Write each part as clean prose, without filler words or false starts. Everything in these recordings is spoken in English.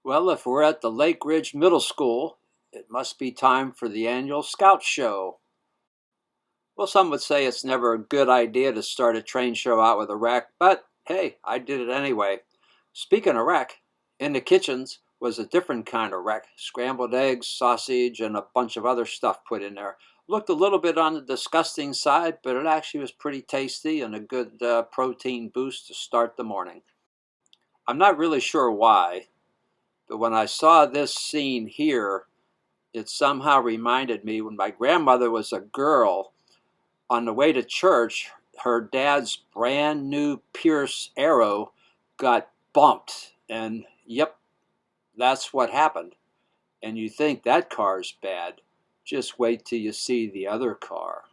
Well, if we're at the Lake Ridge Middle School, it must be time for the annual Scout Show. Well, some would say it's never a good idea to start a train show out with a wreck, but hey, I did it anyway. Speaking of wreck, in the kitchens was a different kind of wreck. Scrambled eggs, sausage, and a bunch of other stuff put in there. Looked a little bit on the disgusting side, but it actually was pretty tasty and a good protein boost to start the morning. I'm not really sure why, but when I saw this scene here, it somehow reminded me when my grandmother was a girl. On the way to church, her dad's brand new Pierce Arrow got bumped. And yep, that's what happened. And you think that car's bad. Just wait till you see the other car.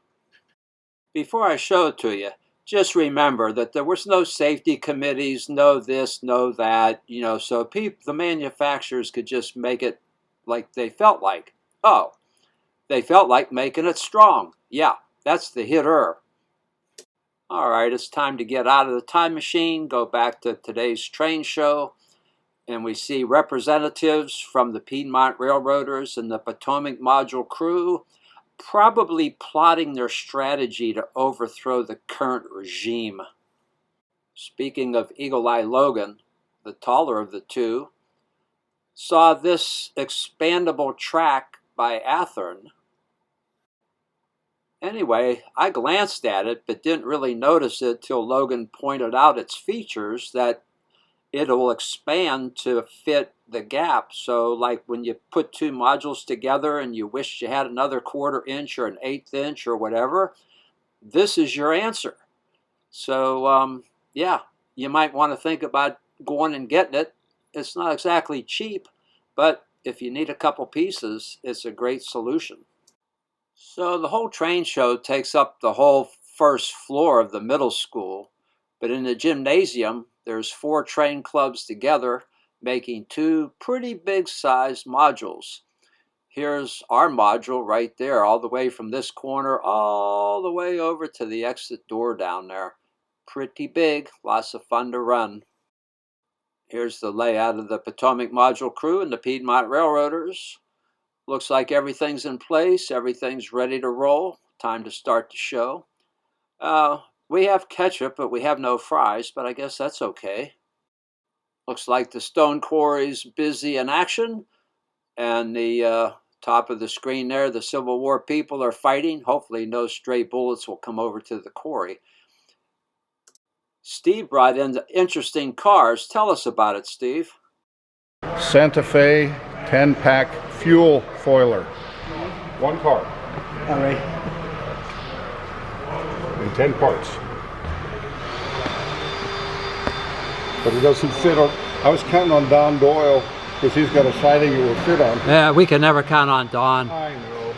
Before I show it to you, just remember that there was no safety committees, no this, no that, so the manufacturers could just make it like they felt like. Oh, they felt like making it strong. Yeah, that's the hitter. All right, it's time to get out of the time machine, go back to today's train show, and we see representatives from the Piedmont Railroaders and the Potomac Module crew probably plotting their strategy to overthrow the current regime. Speaking of Eagle Eye Logan, the taller of the two, saw this expandable track by Athern. Anyway, I glanced at it but didn't really notice it till Logan pointed out its features, that it'll expand to fit the gap. So like when you put two modules together and you wish you had another 1/4 inch or an 1/8 inch or whatever, this is your answer. So yeah, you might want to think about going and getting it. It's not exactly cheap, but if you need a couple pieces, it's a great solution. So the whole train show takes up the whole first floor of the middle school, but in the gymnasium, there's 4 train clubs together, making 2 pretty big sized modules. Here's our module right there, all the way from this corner, all the way over to the exit door down there. Pretty big, lots of fun to run. Here's the layout of the Potomac Module crew and the Piedmont Railroaders. Looks like everything's in place, everything's ready to roll. Time to start the show. We have ketchup, but we have no fries, but I guess that's okay. Looks like the stone quarry's busy in action, and the top of the screen there, the Civil War people are fighting. Hopefully no stray bullets will come over to the quarry. Steve brought in the interesting cars. Tell us about it, Steve. Santa Fe 10-pack fuel foiler. 1 car. All right. And 10 parts. But it doesn't fit on. I was counting on Don Doyle because he's got a siding it will fit on. Yeah, we can never count on Don. I know.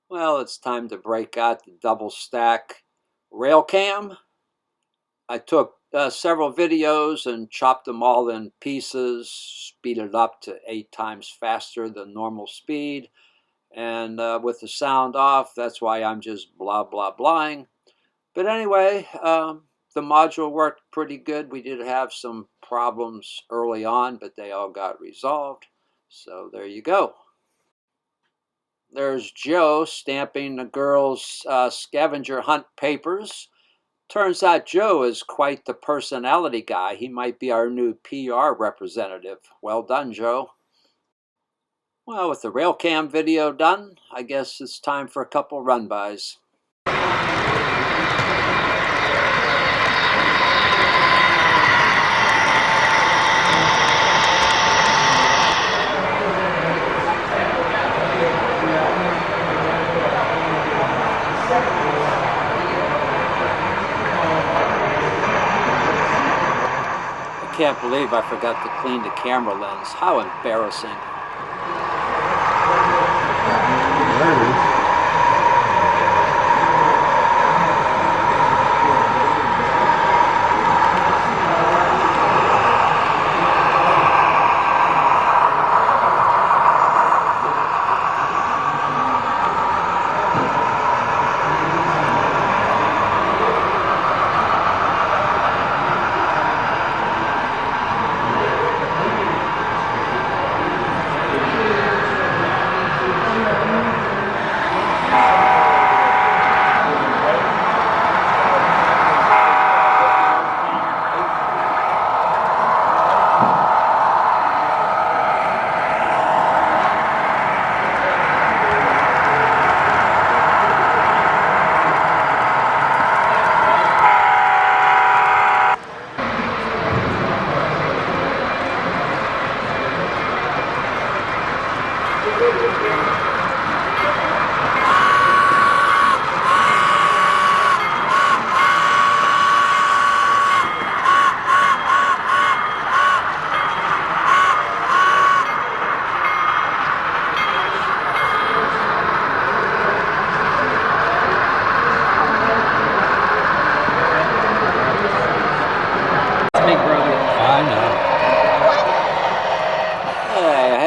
Well, it's time to break out the double stack rail cam. I took several videos and chopped them all in pieces, speeded it up to 8 times faster than normal speed. And with the sound off, that's why I'm just blah, blah, blahing. But anyway, the module worked pretty good. We did have some problems early on, but they all got resolved. So there you go. There's Joe stamping the girls' scavenger hunt papers. Turns out Joe is quite the personality guy. He might be our new PR representative. Well done, Joe. Well, with the rail cam video done, I guess it's time for a couple run-bys. I can't believe I forgot to clean the camera lens. How embarrassing. There it is.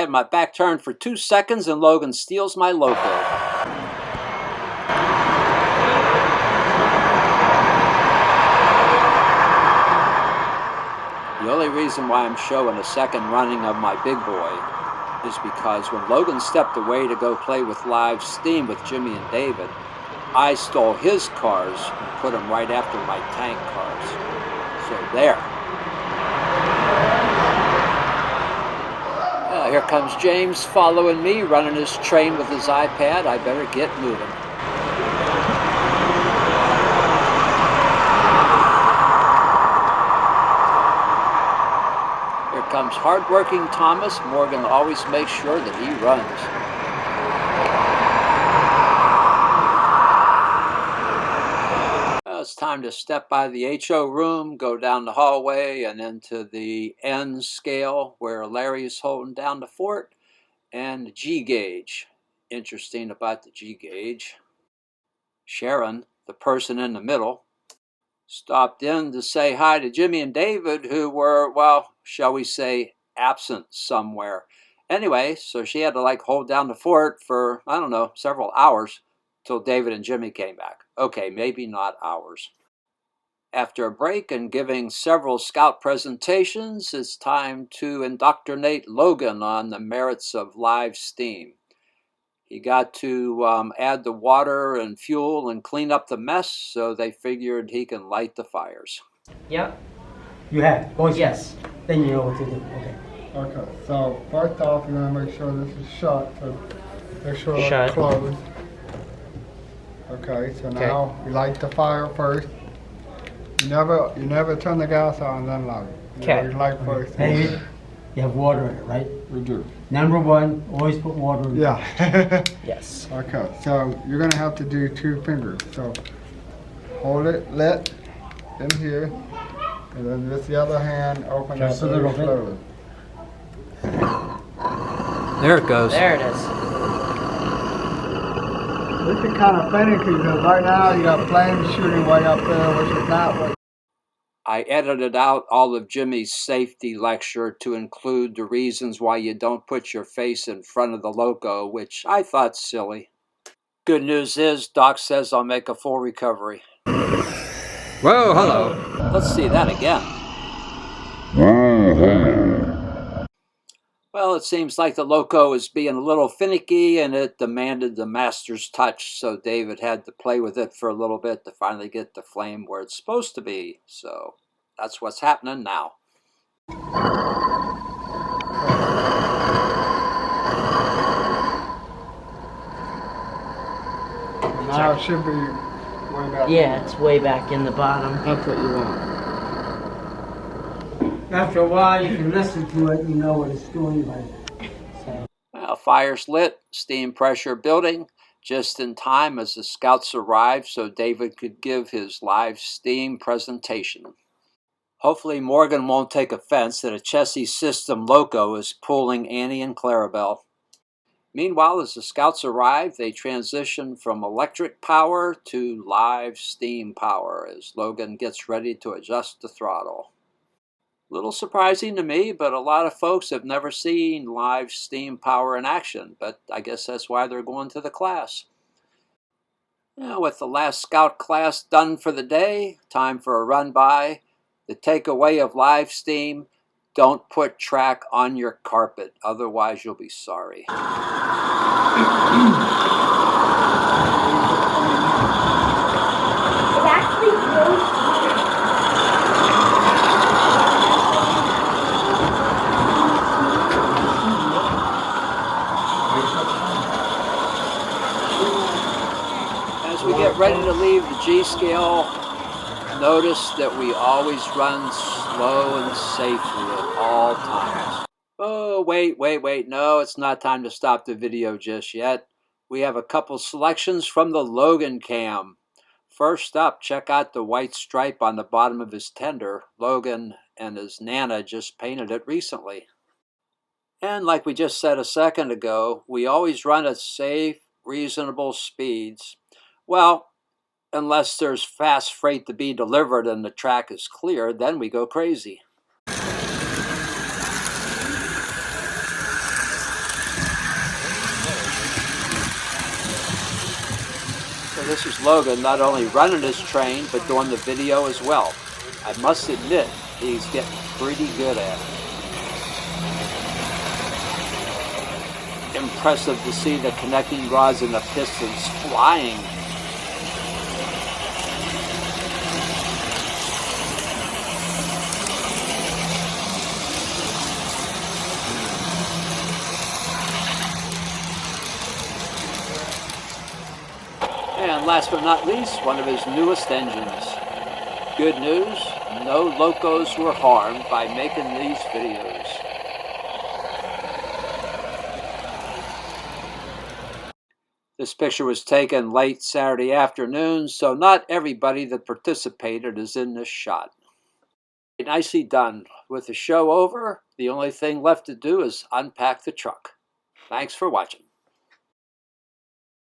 My back turned for 2 seconds and Logan steals my loco. The only reason why I'm showing a second running of my big boy is because when Logan stepped away to go play with live steam with Jimmy and David, I stole his cars and put them right after my tank cars. So there. Here comes James following me, running his train with his iPad. I better get moving. Here comes hardworking Thomas. Morgan always makes sure that he runs. It's time to step by the HO room, go down the hallway and into the N scale where Larry's holding down the fort, and the G gauge. Interesting about the G gauge, Sharon, the person in the middle, stopped in to say hi to Jimmy and David, who were, well, shall we say, absent somewhere. Anyway, so she had to hold down the fort for, I don't know, several hours till David and Jimmy came back. Okay, maybe not hours. After a break and giving several scout presentations, it's time to indoctrinate Logan on the merits of live steam. He got to add the water and fuel and clean up the mess, so they figured he can light the fires. Yep. You have? Go Yes. Then you know what to do. Okay. Okay, so first off, you want to make sure this is shut, so make sure Shut. it's closed. Okay, so now you light the fire first. You never turn the gas on and then light it. Okay. You light first. Hey, you have water in it, right? We do. Number one, always put water in it. Yeah. Yes. Okay, so you're gonna have to do 2 fingers. So hold it lit in here, and then with the other hand open Just up a little very bit. slowly. There it goes. There it is. This is kind of funny because right now you got flames shooting way up there, which is not what. I edited out all of Jimmy's safety lecture to include the reasons why you don't put your face in front of the loco, which I thought silly. Good news is, Doc says I'll make a full recovery. Whoa, hello. Let's see that again. Well, it seems like the loco is being a little finicky and it demanded the master's touch, so David had to play with it for a little bit to finally get the flame where it's supposed to be. So that's what's happening now. Now it should be way back. Yeah, it's way back in the bottom. That's what you want. After a while, you can listen to it, you know what it's doing. Well, fire's lit, steam pressure building, just in time as the scouts arrived so David could give his live steam presentation. Hopefully Morgan won't take offense that a Chessie system loco is pulling Annie and Clarabelle. Meanwhile, as the scouts arrive, they transition from electric power to live steam power as Logan gets ready to adjust the throttle. Little surprising to me, but a lot of folks have never seen live steam power in action, but I guess that's why they're going to the class. Now, with the last scout class done for the day, time for a run by. The takeaway of live steam: don't put track on your carpet, otherwise you'll be sorry. It actually grows. As we get ready to leave the G scale, notice that we always run slow and safely at all times. Oh, Oh, wait. No, it's not time to stop the video just yet. We have a couple selections from the Logan cam. First up, check out the white stripe on the bottom of his tender. Logan and his Nana just painted it recently. And like we just said a second ago, we always run at safe, reasonable speeds. Well, unless there's fast freight to be delivered and the track is clear, then we go crazy. So this is Logan not only running his train, but doing the video as well. I must admit, he's getting pretty good at it. Impressive to see the connecting rods and the pistons flying. And last but not least, one of his newest engines. Good news, no locos were harmed by making these videos. This picture was taken late Saturday afternoon, so not everybody that participated is in this shot. Nicely done. With the show over, the only thing left to do is unpack the truck. Thanks for watching.